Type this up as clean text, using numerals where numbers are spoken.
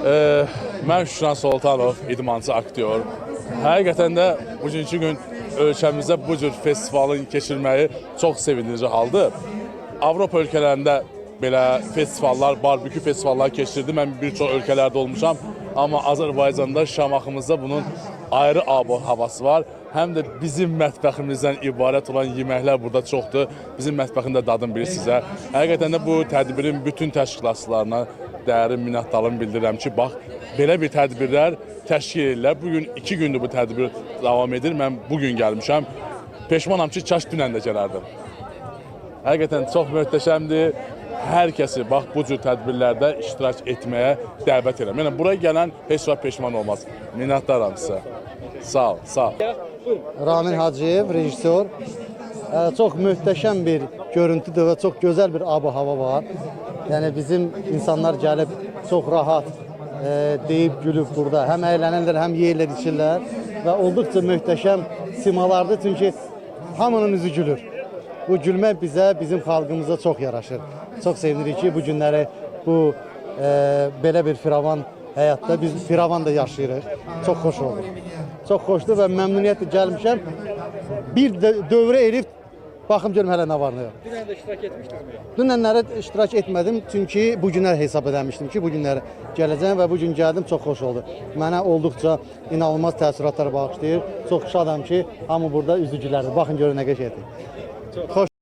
Mən Şükran Soltanov, idmançı aktyor. Həqiqətən də bugünkü gün ölkəmizdə bu cür festivalın keçirməyi çox sevindirici haldır. Avropa ölkələrində belə festivallar, barbekü festivallar keçirdi. Mən bir çox ölkələrdə olmuşam. Amma Azərbaycanda, Şamaxımızda bunun ayrı havası var. Həm də bizim mətbəximizdən ibarət olan yeməklər burada çoxdur. Bizim mətbəxin də dadını bilir sizə. Həqiqətən də bu tədbirin bütün təşkilatçılarına dərin minnətdarlığımı bildirirəm ki, bax, belə bir tədbirlər təşkil edirlər. Bugün 2 gündür bu tədbir davam edir. Mən bugün gəlmişəm. Peşmanam ki, kaş dünən də gələrdim. Həqiqətən çox möhtəşəmdir. Hər kəsi bax bu cür tədbirlərdə iştirak etməyə dəvət edirəm. Yəni buraya gələn heç vaxt peşman olmaz. Minnətdaram sizə. Sağ ol, sağ ol. Ramin Hacıyev, rejissor. Çox möhtəşəm bir görüntüdür və çox gözəl bir ab-hava var. Yəni bizim insanlar gəlib çox rahat deyib gülüb burada. Həm əylənirlər, həm yeyirlər, içirlər və olduqca möhtəşəm simalardır. Çünki hamının üzü gülür. Bu gülmək bizə, bizim xalqımıza çox yaraşır. Çox sevinirik ki, bu günləri belə bir firavan həyatda biz firavan da yaşayırıq. Çox xoş olur. Çox xoşdur və məmnuniyyətlə gəlmişəm. Bir dövrə elif baxım görüm hələ nə var nə yox. Dünən də iştirak etmişdinizmi? Dünənlərə iştirak etmədim çünki bu günlər hesab edəmişdim ki, bu günlərə gələcəm və bu gün gəldim, çox xoş oldu. Mənə olduqca inanılmaz təəssüratlar bağışlayır. Çox şadam ki, hamı burada üzü gülərdir. Baxın görün nə qəşəngdir. Xoş